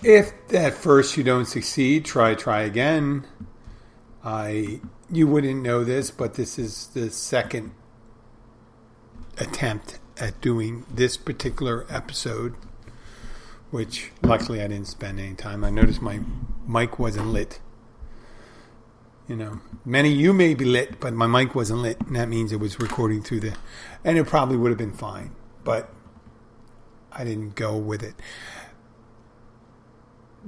If at first you don't succeed, try again. You wouldn't know this, but this is the second attempt at doing this particular episode, which luckily I didn't spend any time. I noticed my mic wasn't lit. Many of you may be lit, but my mic wasn't lit, and that means it was recording through and it probably would have been fine, but I didn't go with it.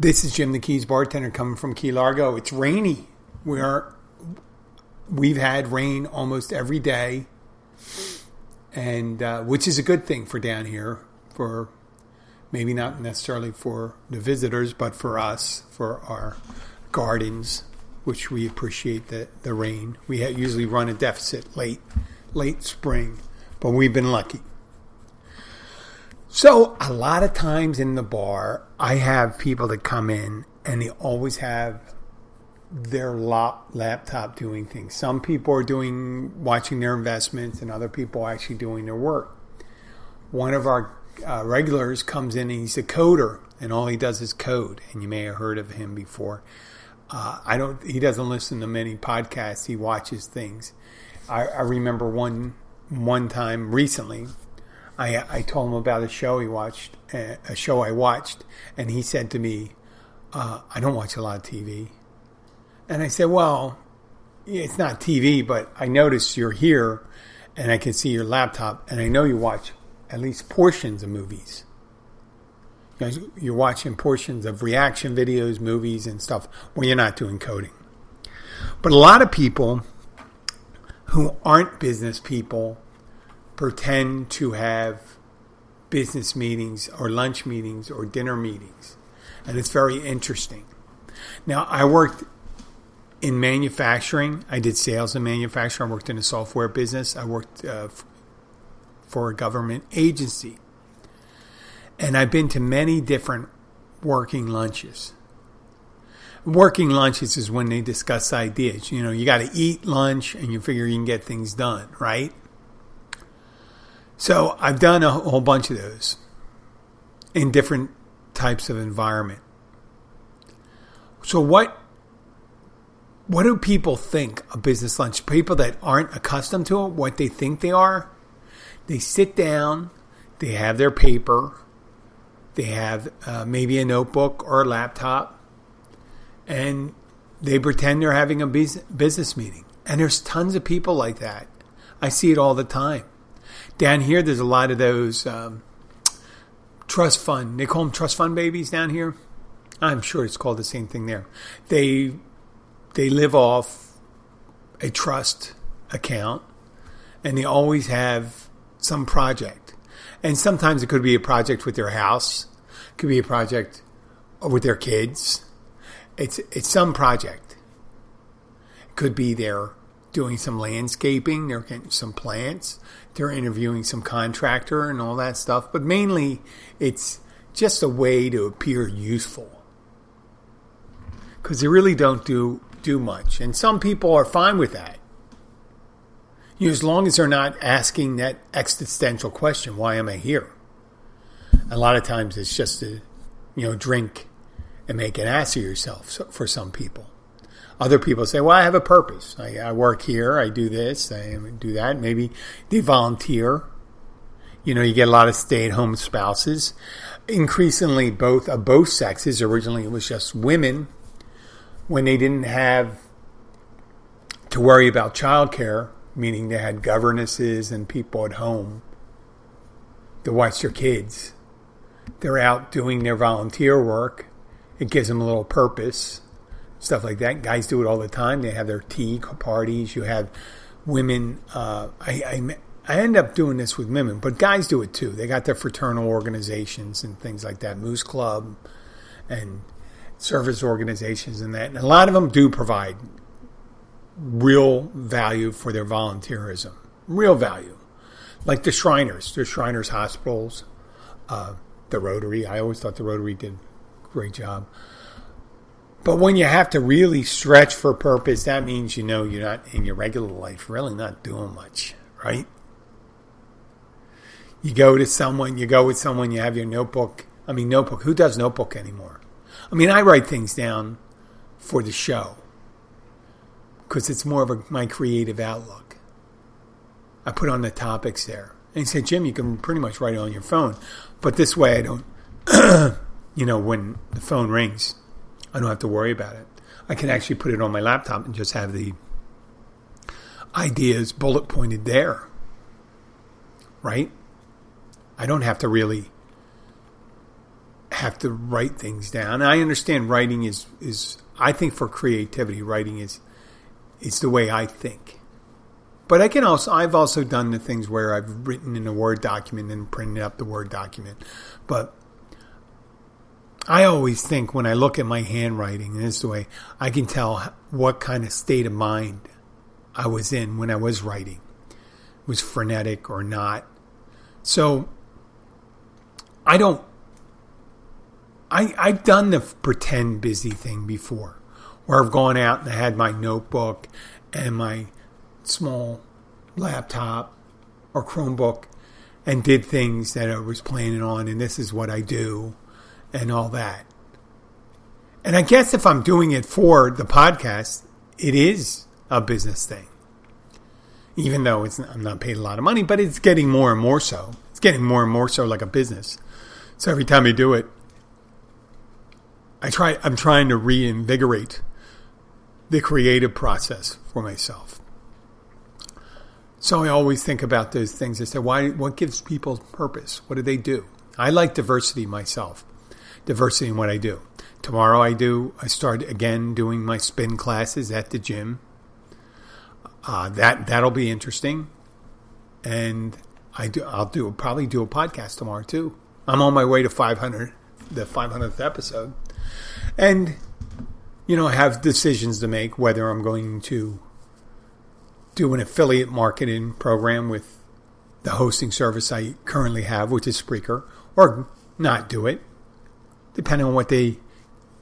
This is Jim the Keys bartender coming from Key Largo. It's rainy. We've had rain almost every day, and which is a good thing for down here, for maybe not necessarily for the visitors, but for us, for our gardens, which we appreciate the rain. We usually run a deficit late spring, but we've been lucky. So a lot of times in the bar, I have people that come in and they always have their laptop doing things. Some people are watching their investments, and other people are actually doing their work. One of our regulars comes in and he's a coder, and all he does is code. And you may have heard of him before. He doesn't listen to many podcasts. He watches things. I remember one time recently, I told him about a show I watched, and he said to me, I don't watch a lot of TV. And I said, well, it's not TV, but I notice you're here, and I can see your laptop, and I know you watch at least portions of movies. You're watching portions of reaction videos, movies, and stuff when you're not doing coding. But a lot of people who aren't business people pretend to have business meetings or lunch meetings or dinner meetings. And it's very interesting. Now, I worked in manufacturing. I did sales in manufacturing. I worked in a software business. I worked for a government agency. And I've been to many different working lunches. Working lunches is when they discuss ideas. You got to eat lunch and you figure you can get things done, right? So I've done a whole bunch of those in different types of environment. So what do people think a business lunch? People that aren't accustomed to it, what they think they are, they sit down, they have their paper, they have maybe a notebook or a laptop, and they pretend they're having a business meeting. And there's tons of people like that. I see it all the time. Down here, there's a lot of those trust fund. They call them trust fund babies down here. I'm sure it's called the same thing there. They live off a trust account, and they always have some project. And sometimes it could be a project with their house. It could be a project with their kids. It's some project. It could be they're doing some landscaping. They're getting some plants. They're interviewing some contractor and all that stuff. But mainly, it's just a way to appear useful. Because they really don't do much. And some people are fine with that. As long as they're not asking that existential question, why am I here? A lot of times it's just to, drink and make an ass of yourself for some people. Other people say, well, I have a purpose. I work here. I do this. I do that. Maybe they volunteer. You get a lot of stay-at-home spouses. Increasingly, both sexes. Originally, it was just women. When they didn't have to worry about childcare, meaning they had governesses and people at home to watch their kids. They're out doing their volunteer work. It gives them a little purpose, stuff like that. Guys do it all the time. They have their tea parties. You have women. I end up doing this with women, but guys do it too. They got their fraternal organizations and things like that, Moose Club and service organizations and that. And a lot of them do provide real value for their volunteerism. Real value. Like the Shriners. There's Shriners hospitals. The Rotary. I always thought the Rotary did a great job. But when you have to really stretch for purpose, that means you're not in your regular life really not doing much, right? You go with someone, you have your notebook. Notebook. Who does notebook anymore? I mean, I write things down for the show because it's more of my creative outlook. I put on the topics there. And he said, Jim, you can pretty much write it on your phone. But this way I don't, when the phone rings, I don't have to worry about it. I can actually put it on my laptop and just have the ideas bullet pointed there. Right? I don't have to really have to write things down. I understand writing is I think for creativity, writing is the way I think. But I've also done the things where I've written in a Word document and printed up the Word document. But I always think when I look at my handwriting, and this is the way I can tell what kind of state of mind I was in when I was writing. It was frenetic or not. So I've done the pretend busy thing before, where I've gone out and I had my notebook and my small laptop or Chromebook and did things that I was planning on, and this is what I do and all that. And I guess if I'm doing it for the podcast, it is a business thing. Even though I'm not paid a lot of money, but it's getting more and more so. It's getting more and more so like a business. So every time I do it, I'm trying to reinvigorate the creative process for myself. So I always think about those things. I say, what gives people purpose? What do they do? I like diversity myself. Diversity in what I do. Tomorrow I start again doing my spin classes at the gym. That'll be interesting. And I'll probably do a podcast tomorrow too. I'm on my way to 500, the 500th episode. And, I have decisions to make whether I'm going to do an affiliate marketing program with the hosting service I currently have, which is Spreaker, or not do it, depending on what they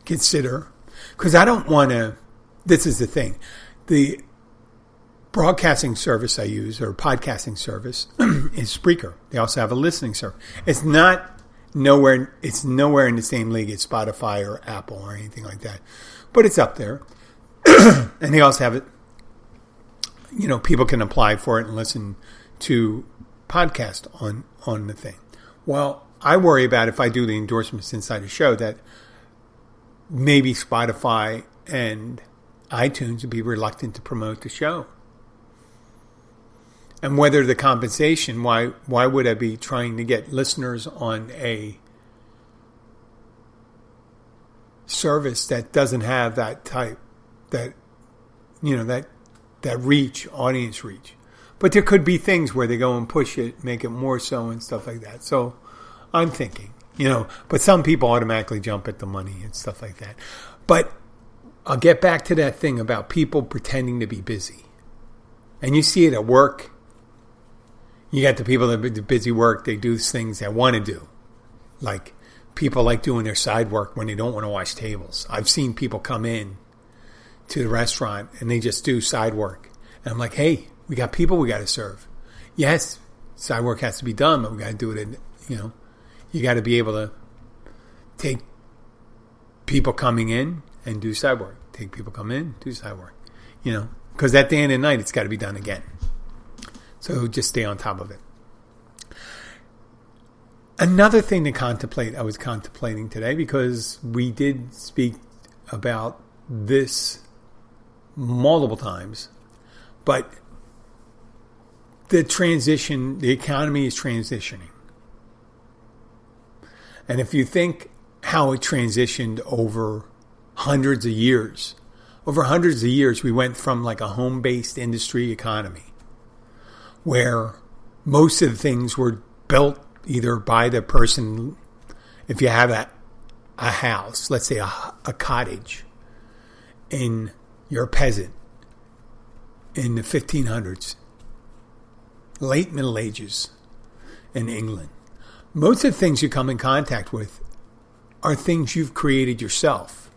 consider. Because I don't want to, this is the thing, the broadcasting service I use, or podcasting service, is Spreaker. They also have a listening service. It's nowhere in the same league as Spotify or Apple or anything like that. But it's up there. And they also have it, people can apply for it and listen to podcast on the thing. Well, I worry about if I do the endorsements inside the show that maybe Spotify and iTunes would be reluctant to promote the show. And whether the compensation, why would I be trying to get listeners on a service that doesn't have that type, that reach, audience reach? But there could be things where they go and push it, make it more so and stuff like that. So I'm thinking, but some people automatically jump at the money and stuff like that. But I'll get back to that thing about people pretending to be busy. And you see it at work. You got the people that do busy work. They do things they want to do. Like people like doing their side work when they don't want to wash tables. I've seen people come in to the restaurant and they just do side work. And I'm like, hey, we got people we got to serve. Yes, side work has to be done, but we got to do it you got to be able to take people coming in and do side work. Take people come in, do side work. Because at the end of the night, it's got to be done again. So just stay on top of it. Another thing to contemplate, I was contemplating today, because we did speak about this multiple times, but the economy is transitioning. And if you think how it transitioned over hundreds of years, we went from like a home-based industry economy where most of the things were built either by the person, if you have a house, let's say a cottage, and you're a peasant in the 1500s, late Middle Ages in England. Most of the things you come in contact with are things you've created yourself.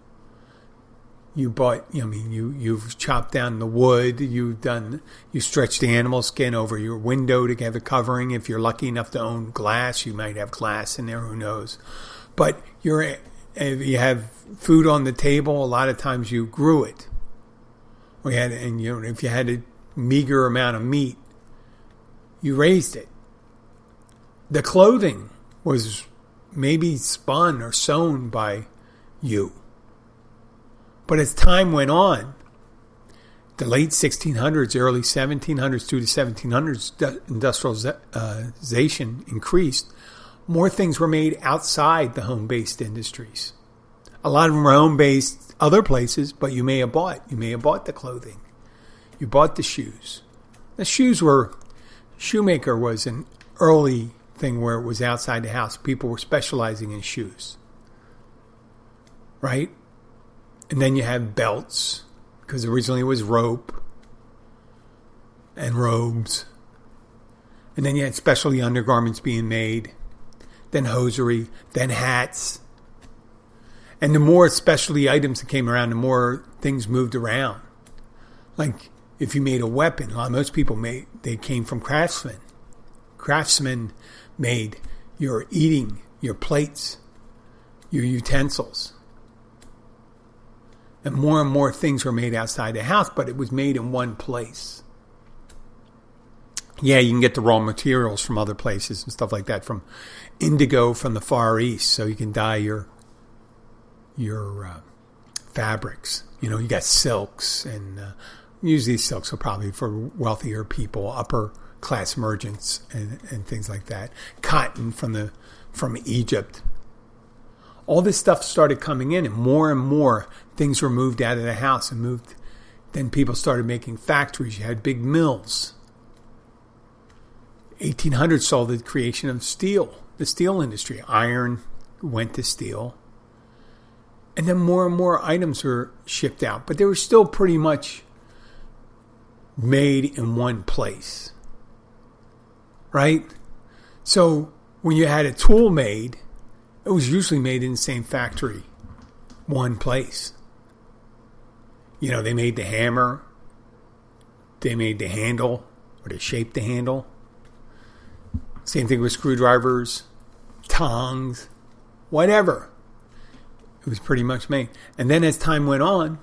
You bought, you've chopped down the wood, you stretched the animal skin over your window to have a covering. If you're lucky enough to own glass, you might have glass in there, who knows. But if you have food on the table, a lot of times you grew it. If you had a meager amount of meat, you raised it. The clothing was maybe spun or sewn by you. But as time went on, the late 1600s, early 1700s through the 1700s, industrialization increased. More things were made outside the home-based industries. A lot of them were home-based other places, but you may have bought the clothing. You bought the shoes. Shoemaker was an early thing where it was outside the house. People were specializing in shoes. Right? And then you have belts, because originally it was rope and robes. And then you had specialty undergarments being made, then hosiery, then hats. And the more specialty items that came around, the more things moved around. Like if you made a weapon, most people they came from craftsmen. Craftsmen made your eating, your plates, your utensils. And more things were made outside the house, but it was made in one place. Yeah, you can get the raw materials from other places and stuff like that, from indigo from the Far East, so you can dye your fabrics. You got silks, and usually silks are probably for wealthier people, upper class merchants, and things like that. Cotton from Egypt. All this stuff started coming in, and more things were moved out of the house and moved. Then people started making factories. You had big mills. 1800s saw the creation of steel, the steel industry. Iron went to steel. And then more and more items were shipped out. But they were still pretty much made in one place. Right? So when you had a tool made, it was usually made in the same factory, one place. They made the hammer. They made the handle, or they shaped the handle. Same thing with screwdrivers, tongs, whatever. It was pretty much made. And then as time went on,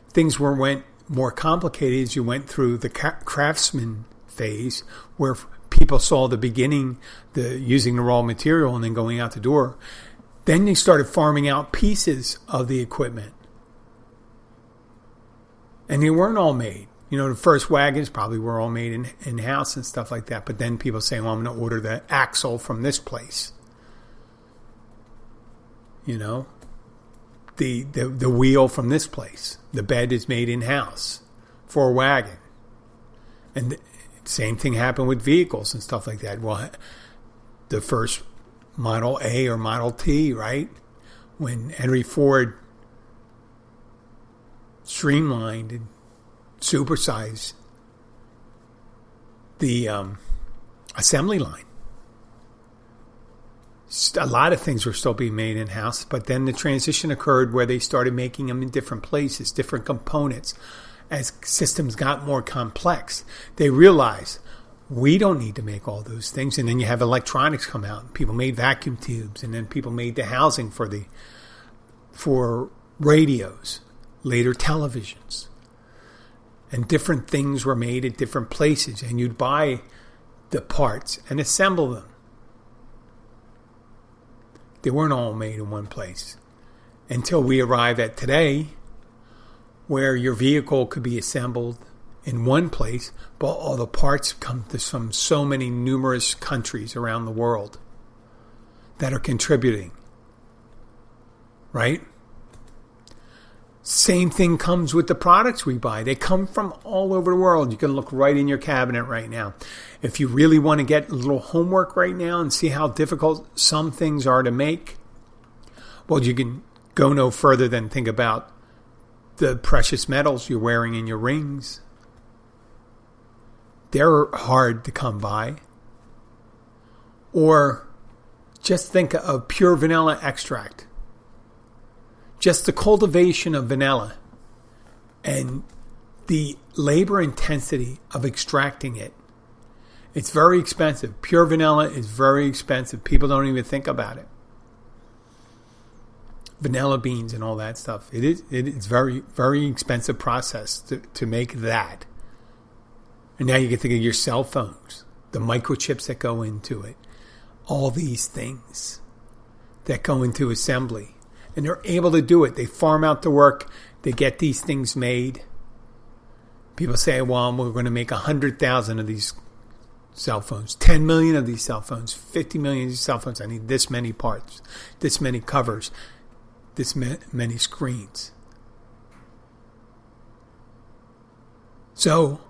things went more complicated as you went through the craftsman phase, where people saw the beginning, using the raw material and then going out the door. Then they started farming out pieces of the equipment. And they weren't all made. The first wagons probably were all made in-house and stuff like that. But then people say, well, I'm going to order the axle from this place. The wheel from this place. The bed is made in-house for a wagon. And the same thing happened with vehicles and stuff like that. Well, the first Model A or Model T, right? When Henry Ford streamlined and supersized the assembly line. A lot of things were still being made in-house, but then the transition occurred where they started making them in different places, different components. As systems got more complex, they realized we don't need to make all those things. And then you have electronics come out. People made vacuum tubes, and then people made the housing for radios, later televisions. And different things were made at different places, and you'd buy the parts and assemble them. They weren't all made in one place. Until we arrive at today, where your vehicle could be assembled in one place, but all the parts come from so many numerous countries around the world that are contributing. Right? Same thing comes with the products we buy. They come from all over the world. You can look right in your cabinet right now. If you really want to get a little homework right now and see how difficult some things are to make, well, you can go no further than think about the precious metals you're wearing in your rings. They're hard to come by. Or just think of pure vanilla extract. Just the cultivation of vanilla and the labor intensity of extracting it. It's very expensive. Pure vanilla is very expensive. People don't even think about it. vanilla beans and all that stuff. It's very, very expensive process to make that. And now you can think of your cell phones, the microchips that go into it, all these things that go into assembly. And they're able to do it. They farm out the work. They get these things made. People say, well, we're going to make 100,000 of these cell phones, 10 million of these cell phones, 50 million of these cell phones. I need this many parts, this many covers, this many screens. So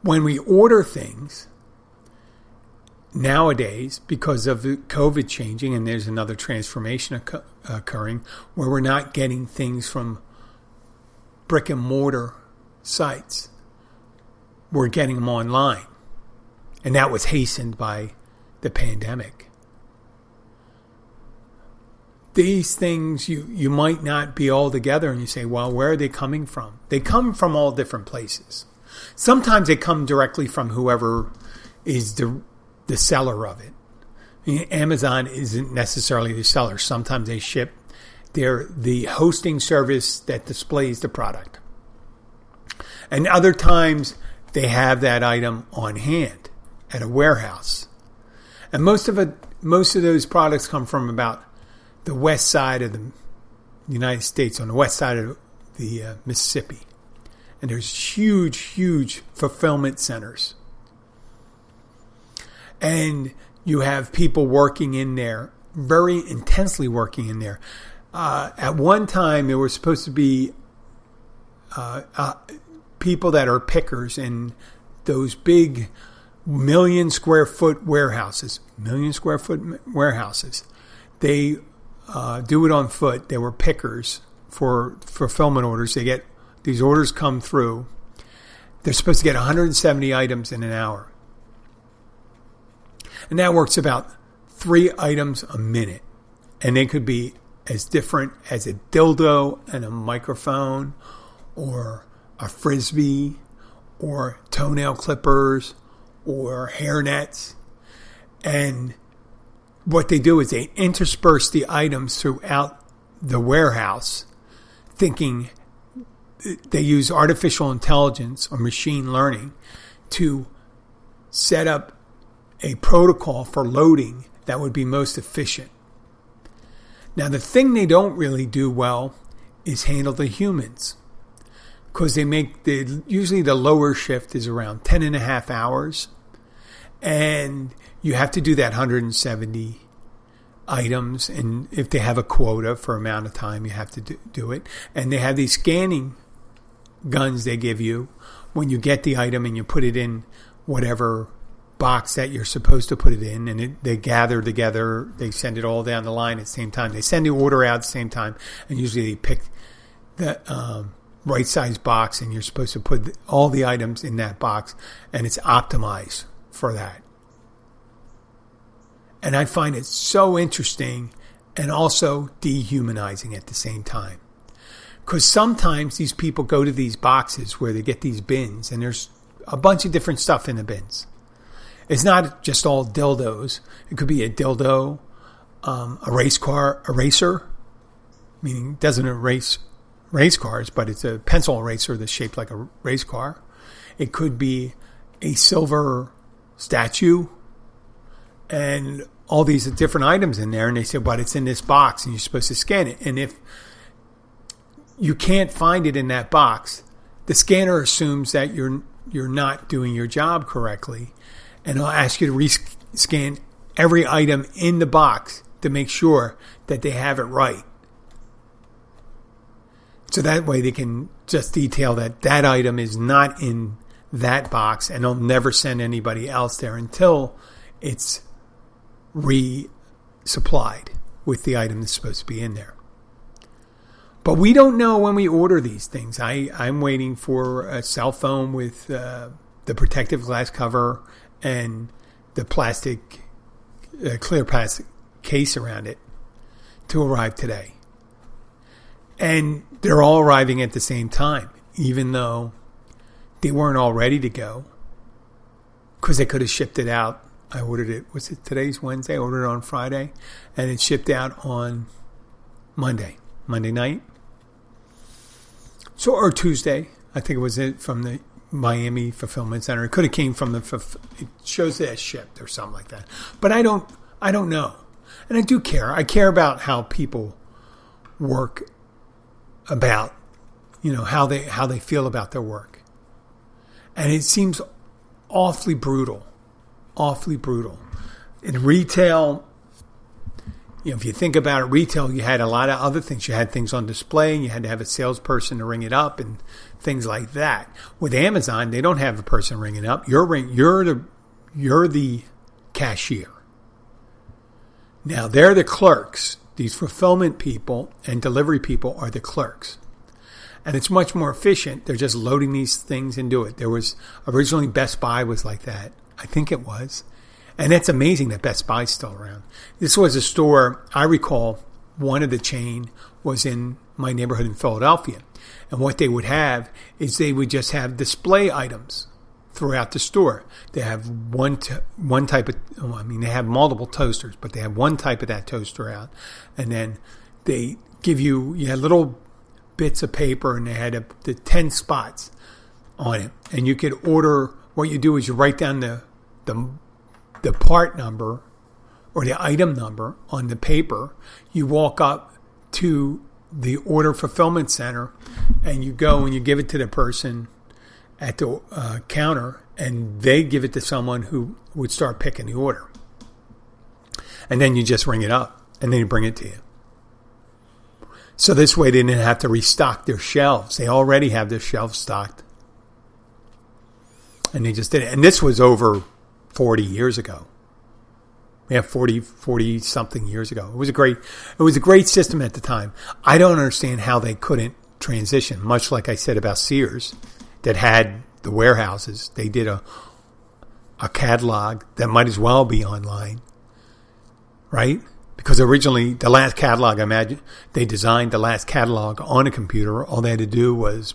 when we order things nowadays, because of COVID changing, and there's another transformation occurring where we're not getting things from brick and mortar sites, we're getting them online. And that was hastened by the pandemic. These things, you might not be all together, and you say, well, where are they coming from? They come from all different places. Sometimes they come directly from whoever is the seller of it. I mean, Amazon isn't necessarily the seller. Sometimes they ship. They're the hosting service that displays the product. And other times they have that item on hand at a warehouse. And most of those products come from about the west side of the United States, on the west side of the Mississippi. And there's huge, huge fulfillment centers. And you have people working in there, very intensely working in there. At one time, there were supposed to be people that are pickers in those big million-square foot warehouses. They do it on foot. They were pickers for fulfillment orders. They get these orders come through. They're supposed to get 170 items in an hour. And that works about 3 items a minute. And they could be as different as a dildo and a microphone, or a frisbee, or toenail clippers, or hair nets. And what they do is they intersperse the items throughout the warehouse, thinking they use artificial intelligence or machine learning to set up a protocol for loading that would be most efficient. Now, the thing they don't really do well is handle the humans, because they make usually the lower shift is around 10 and a half hours, and you have to do that 170 items, and if they have a quota for amount of time, you have to do it. And they have these scanning guns they give you when you get the item, and you put it in whatever box that you're supposed to put it in, and they gather together. They send it all down the line at the same time. They send the order out at the same time, and usually they pick the right size box, and you're supposed to put all the items in that box, and it's optimized for that. And I find it so interesting and also dehumanizing at the same time. Because sometimes these people go to these boxes where they get these bins, and there's a bunch of different stuff in the bins. It's not just all dildos. It could be a dildo, a eraser, meaning it doesn't erase race cars, but it's a pencil eraser that's shaped like a race car. It could be a silver statue, and all these different items in there. And they say, but it's in this box, and you're supposed to scan it. And if you can't find it in that box, the scanner assumes that you're not doing your job correctly, and it'll ask you to rescan every item in the box to make sure that they have it right. So that way they can just detail that item is not in that box, and they'll never send anybody else there until it's resupplied with the item that's supposed to be in there. But we don't know when we order these things. I'm waiting for a cell phone with the protective glass cover and the clear plastic case around it to arrive today. And they're all arriving at the same time, even though they weren't all ready to go, because they could have shipped it out. I ordered it, today's Wednesday? I ordered it on Friday, and it shipped out on Monday night. So, or Tuesday. I think it was it from the Miami fulfillment center. It could have came from it shows that it's shipped or something like that. But I don't know. And I do care. I care about how people work, about, how they feel about their work. And it seems awfully brutal. In retail, if you think about it, retail, you had a lot of other things. You had things on display, and you had to have a salesperson to ring it up and things like that. With Amazon, they don't have a person ringing up. You're the cashier. Now, they're the clerks. These fulfillment people and delivery people are the clerks. And it's much more efficient. They're just loading these things into it. There was originally Best Buy was like that. I think it was. And it's amazing that Best Buy's still around. This was a store, I recall, one of the chain was in my neighborhood in Philadelphia. And what they would have is they would just have display items throughout the store. They have one type of, they have multiple toasters, but they have one type of that toaster out. And then they give you had little bits of paper, and they had the 10 spots on it. And you could order, what you do is you write down the part number or the item number on the paper. You walk up to the order fulfillment center, and you go and you give it to the person at the counter, and they give it to someone who would start picking the order. And then you just ring it up, and then you bring it to you. So this way they didn't have to restock their shelves. They already have their shelves stocked. And they just did it. And this was over 40 years ago. Yeah, 40 something years ago. It was a great system at the time. I don't understand how they couldn't transition, much like I said about Sears that had the warehouses. They did a catalog that might as well be online, right? Because originally the last catalog, I imagine, they designed the last catalog on a computer. All they had to do was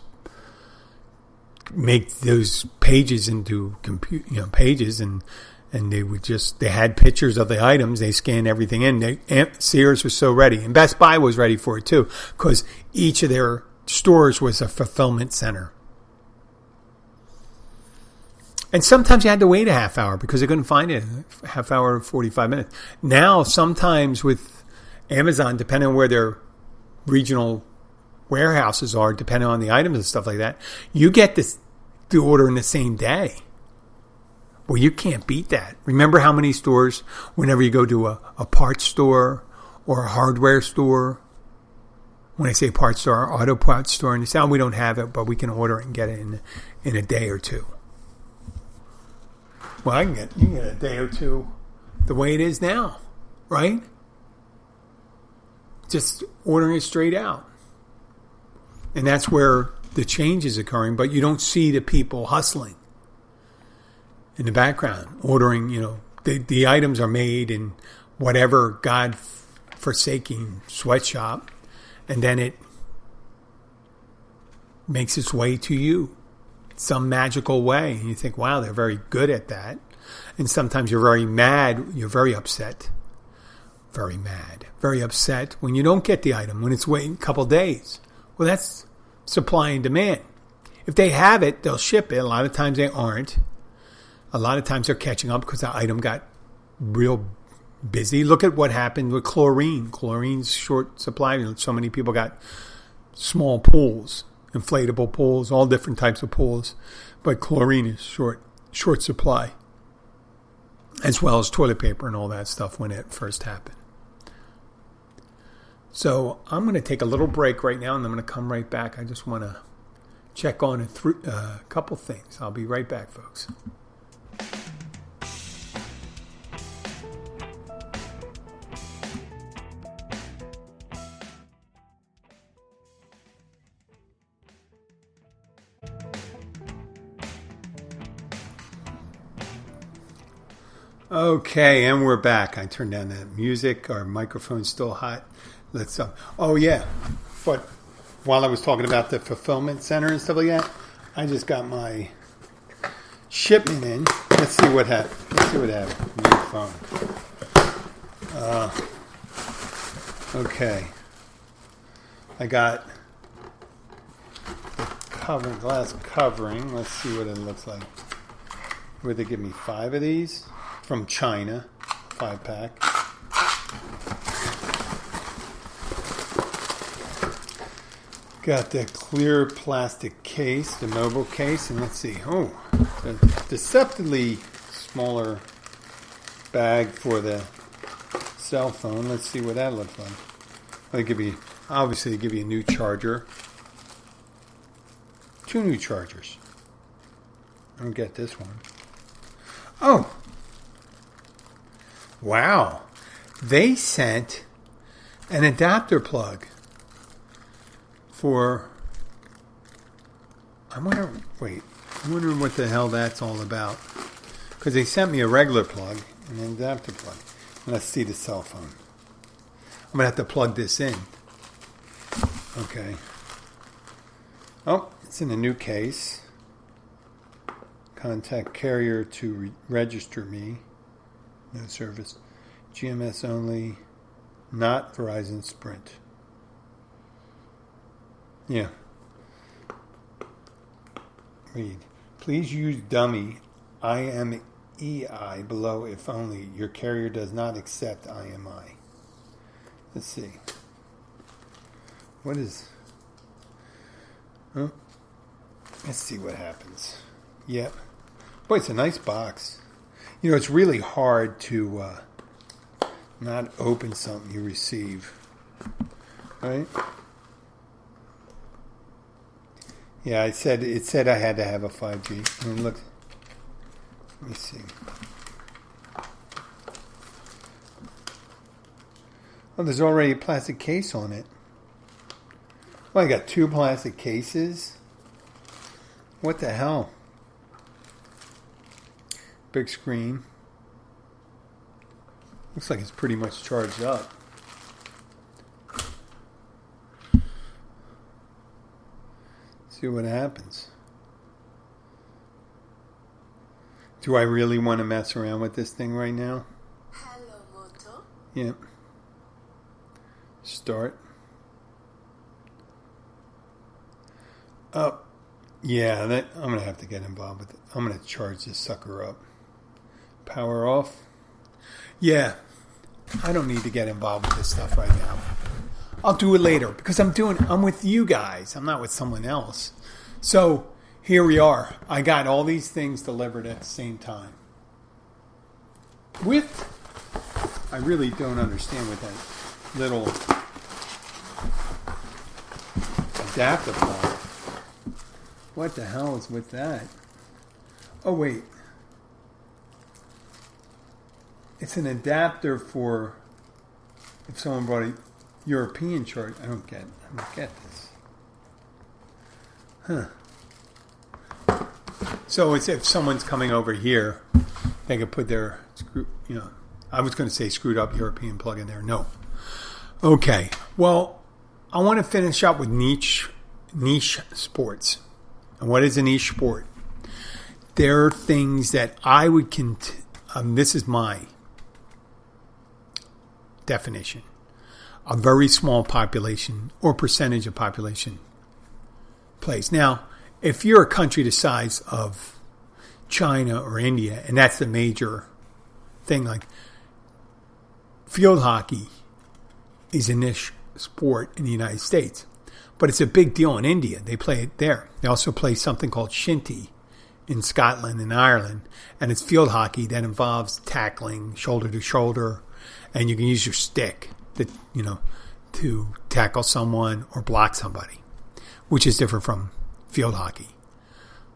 make those pages into pages, and they had pictures of the items. They scanned everything in. Sears was so ready, and Best Buy was ready for it too, because each of their stores was a fulfillment center. And sometimes you had to wait a half hour because they couldn't find it. A half hour, 45 minutes. Now, sometimes with Amazon, depending on where their regional warehouses are, depending on the items and stuff like that, you get the order in the same day. Well, you can't beat that. Remember how many stores, whenever you go to a parts store or a hardware store, when I say parts store, auto parts store, and they say, we don't have it, but we can order it and get it in a day or two. Well, you can get a day or two the way it is now, right? Just ordering it straight out. And that's where the change is occurring, but you don't see the people hustling in the background, ordering, the items are made in whatever God-forsaking sweatshop, and then it makes its way to you some magical way. And you think, wow, they're very good at that. And sometimes you're very mad, you're very upset. Very mad, very upset when you don't get the item, when it's waiting a couple days. Well, that's supply and demand. If they have it, they'll ship it. A lot of times they aren't. A lot of times they're catching up because the item got real busy. Look at what happened with chlorine. Chlorine's short supply. So many people got small pools, inflatable pools, all different types of pools. But chlorine is short supply, as well as toilet paper and all that stuff when it first happened. So I'm going to take a little break right now, and I'm going to come right back. I just want to check on a couple things. I'll be right back, folks. Okay, and we're back. I turned down that music. Our microphone's still hot. Let's. Oh yeah, but while I was talking about the fulfillment center and stuff like that, I just got my shipment in. Let's see what happened. New phone. Okay. I got the glass covering. Let's see what it looks like. Would they give me 5 of these? From China. 5-pack. Got the clear plastic case, the mobile case, and let's see. Oh, the deceptively smaller bag for the cell phone. Let's see what that looks like. They give you, obviously, they give you a new charger. 2 new chargers. I don't get this one. Oh, wow! They sent an adapter plug. I'm wondering what the hell that's all about. Because they sent me a regular plug and an adapter plug. Let's see the cell phone. I'm going to have to plug this in. Okay. Oh, it's in a new case. Contact carrier to register me. No service. GMS only. Not Verizon Sprint. Yeah. Read. Please use dummy IMEI below if only your carrier does not accept IMI. Let's see. What is... Oh. Let's see what happens. Yep. Boy, it's a nice box. You know, it's really hard to not open something you receive. Right? Yeah, it said I had to have a 5G. I mean, look. Let me see. Oh, there's already a plastic case on it. Well, I got 2 plastic cases. What the hell? Big screen. Looks like it's pretty much charged up. See what happens. Do I really want to mess around with this thing right now? Hello, Moto. Yep. Start. Oh, yeah, I'm going to have to get involved with it. I'm going to charge this sucker up. Power off. Yeah, I don't need to get involved with this stuff right now. I'll do it later because I'm with you guys. I'm not with someone else. So here we are. I got all these things delivered at the same time. I really don't understand what that little adapter plug. What the hell is with that? Oh, wait. It's an adapter for if someone brought a European charge. I don't get this. Huh. So it's if someone's coming over here, they could put their screw, I was going to say screwed up European plug in there. No. Okay. Well, I want to finish up with niche sports. And what is a niche sport? There are things that I would this is my definition. A very small population or percentage of population plays. Now, if you're a country the size of China or India, and that's the major thing, like field hockey is a niche sport in the United States, but it's a big deal in India. They play it there. They also play something called shinty in Scotland and Ireland, and it's field hockey that involves tackling shoulder to shoulder, and you can use your stick to tackle someone or block somebody, which is different from field hockey.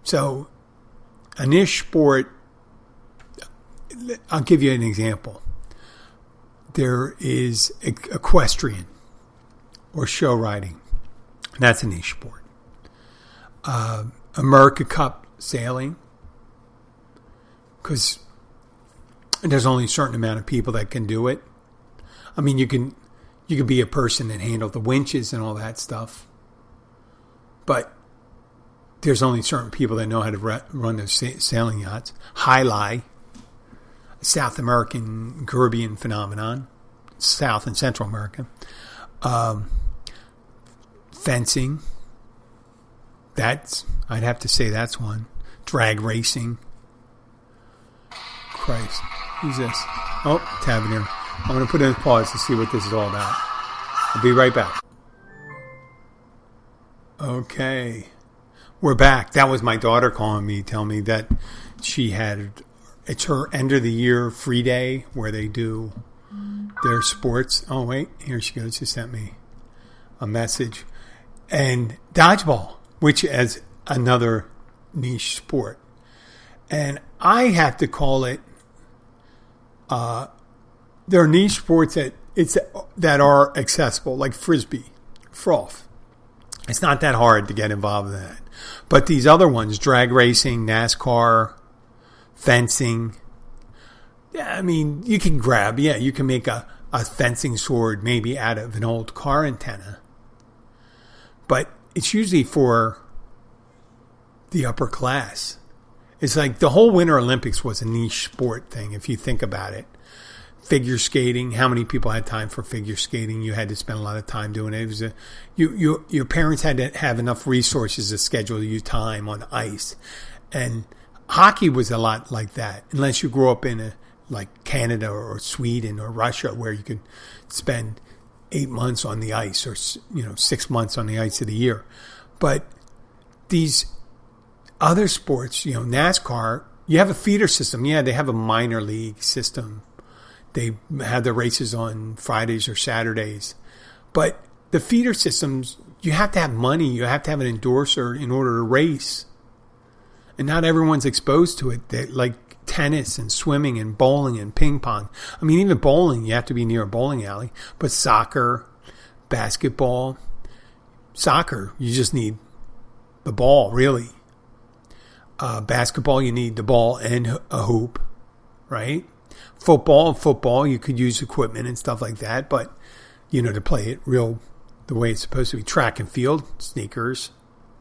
So a niche sport, I'll give you an example. There is equestrian or show riding. That's a niche sport. America Cup sailing, because there's only a certain amount of people that can do it. I mean, you can be a person that handle the winches and all that stuff, but there's only certain people that know how to run those sailing yachts. Jai Alai, South American Caribbean phenomenon, South and Central America. Fencing. I'd have to say that's one. Drag racing. Christ. Who's this? Oh, Tavernier. I'm going to put in a pause to see what this is all about. I'll be right back. Okay. We're back. That was my daughter calling me, telling me that it's her end of the year free day where they do their sports. Oh, wait. Here she goes. She sent me a message. And dodgeball, which is another niche sport. And I have to call it, there are niche sports that are accessible, like frisbee, froth. It's not that hard to get involved in that. But these other ones, drag racing, NASCAR, fencing, you can make a fencing sword maybe out of an old car antenna. But it's usually for the upper class. It's like the whole Winter Olympics was a niche sport thing, if you think about it. Figure skating, how many people had time for figure skating? You had to spend a lot of time doing it. It was your parents had to have enough resources to schedule you time on ice. And hockey was a lot like that, unless you grew up in like Canada or Sweden or Russia, where you could spend 8 months on the ice, or 6 months on the ice of the year. But these other sports, NASCAR, you have a feeder system. Yeah, they have a minor league system. They have the races on Fridays or Saturdays. But the feeder systems, you have to have money. You have to have an endorser in order to race. And not everyone's exposed to it. Like tennis and swimming and bowling and ping pong. Even bowling, you have to be near a bowling alley. But soccer, basketball, soccer, you just need the ball, really. Basketball, you need the ball and a hoop, right? Football, you could use equipment and stuff like that, but, to play it the way it's supposed to be. Track and field, sneakers,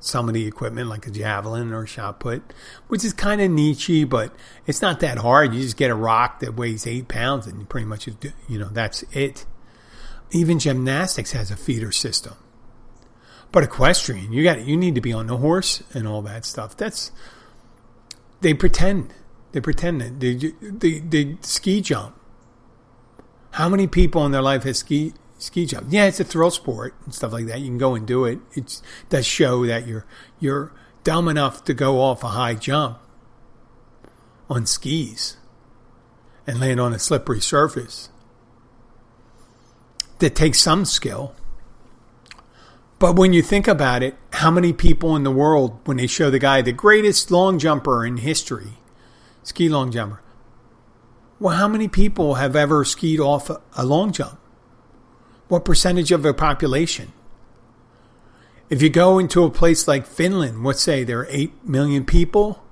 some of the equipment like a javelin or shot put, which is kind of niche-y, but it's not that hard. You just get a rock that weighs 8 pounds and you pretty much, that's it. Even gymnastics has a feeder system. But equestrian, you need to be on the horse and all that stuff. They pretend. They pretend that they ski jump. How many people in their life have ski jump? Yeah, it's a thrill sport and stuff like that. You can go and do it. It does show that you're dumb enough to go off a high jump on skis and land on a slippery surface. That takes some skill. But when you think about it, how many people in the world, when they show the guy, the greatest long jumper in history, ski long jumper. Well, how many people have ever skied off a long jump? What percentage of the population? If you go into a place like Finland, let's say there are 8 million people,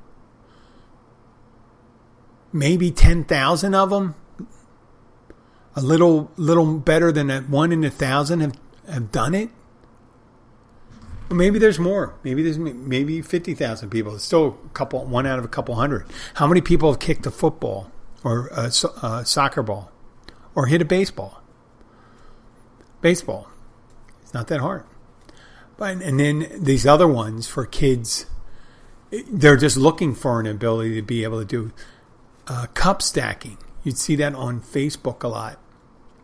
maybe 10,000 of them, a little better than that 1 in 1,000 have done it. Well, maybe there's more. Maybe 50,000 people. It's still one out of a couple hundred. How many people have kicked a football or a soccer ball or hit a baseball? Baseball. It's not that hard. And then these other ones for kids, they're just looking for an ability to be able to do cup stacking. You'd see that on Facebook a lot.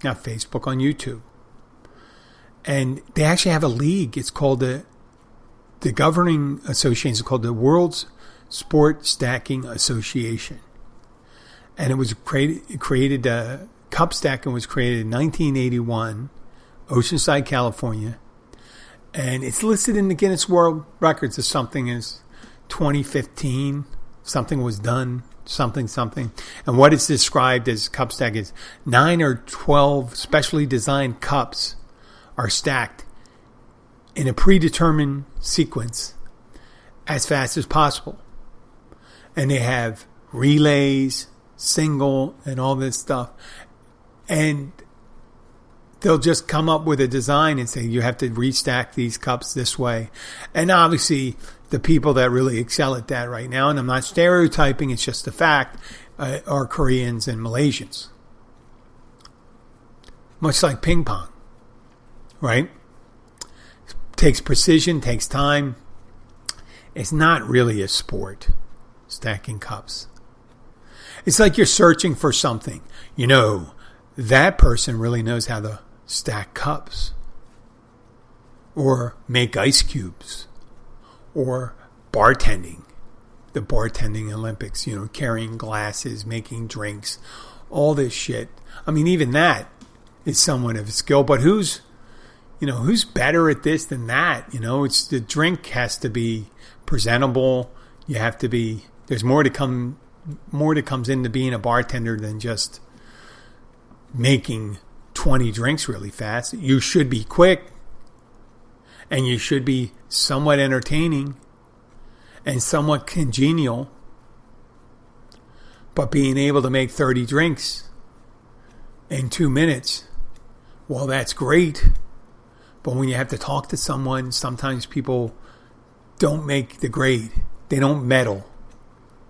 Not Facebook, on YouTube. And they actually have a league. It's called the governing association is called the World's Sport Stacking Association. And it was created cup stacking was created in 1981, Oceanside, California. And it's listed in the Guinness World Records as something as 2015. Something was done, something. And what is described as cup stack is 9 or 12 specially designed cups are stacked in a predetermined sequence as fast as possible. And they have relays, single, and all this stuff. And they'll just come up with a design and say, you have to restack these cups this way. And obviously, the people that really excel at that right now, and I'm not stereotyping, it's just a fact, are Koreans and Malaysians. Much like ping pong, right? takes precision, takes time. It's not really a sport, stacking cups. It's like you're searching for something. You know, that person really knows how to stack cups or make ice cubes or bartending, the bartending Olympics, you know, carrying glasses, making drinks, all this shit. I mean, even that is somewhat of a skill, but who's better at this than that? You know, it's the drink has to be presentable. You have to be, there's more that comes into being a bartender than just making 20 drinks really fast. You should be quick and you should be somewhat entertaining and somewhat congenial. But being able to make 30 drinks in 2 minutes, well, that's great. But when you have to talk to someone, sometimes people don't make the grade. They don't medal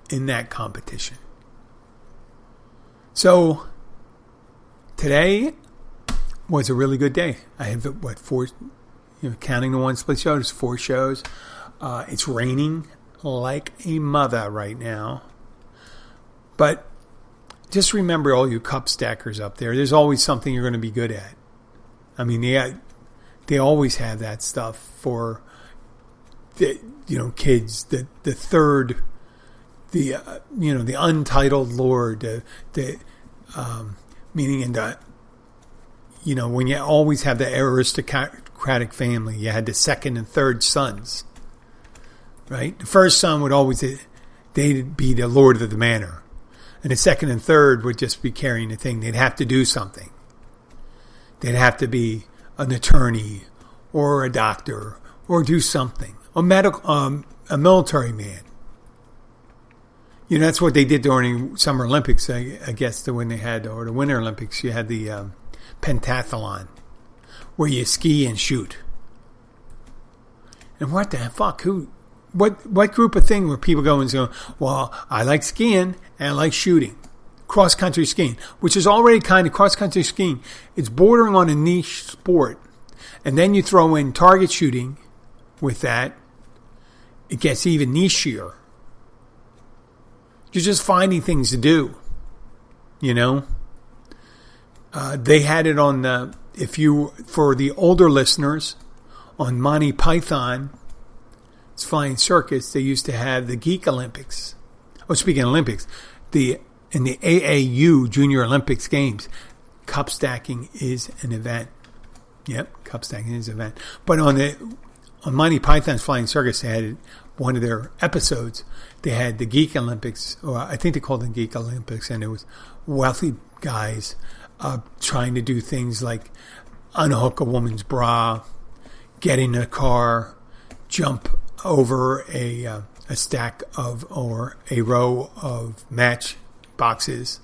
in that competition. So today was a really good day. I have four, counting the one split show, there's 4 shows. It's raining like a mother right now. But just remember, all you cup stackers up there, there's always something you're going to be good at. I mean, they always have that stuff for the, kids. The third, the untitled lord, meaning in the, when you always have the aristocratic family, you had the second and third sons, right? The first son would always, they'd be the lord of the manor. And the second and third would just be carrying the thing. They'd have to do something. They'd have to be an attorney or a doctor or do something. A military man. That's what they did during Summer Olympics, I guess, when they had, or the Winter Olympics, you had the pentathlon, where you ski and shoot. And what the fuck? What group of thing where people go and say, well, I like skiing and I like shooting. Cross-country skiing, which is already kind of cross-country skiing. It's bordering on a niche sport. And then you throw in target shooting with that. It gets even nichier. You're just finding things to do. They had it on for the older listeners, on Monty Python, it's Flying Circus, they used to have the Geek Olympics. Oh, speaking of Olympics, in the AAU Junior Olympics Games, cup stacking is an event. Yep, cup stacking is an event. But on Monty Python's Flying Circus, they had one of their episodes. They had the Geek Olympics, or I think they called them Geek Olympics, and it was wealthy guys trying to do things like unhook a woman's bra, get in a car, jump over a stack of, or a row of match boxes.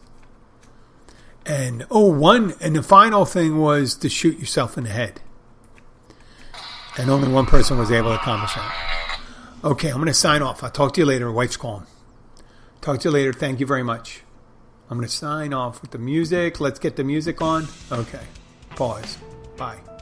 And the final thing was to shoot yourself in the head. And only one person was able to accomplish that. Okay, I'm going to sign off. I'll talk to you later. Wife's calling. Talk to you later. Thank you very much. I'm going to sign off with the music. Let's get the music on. Okay. Pause. Bye.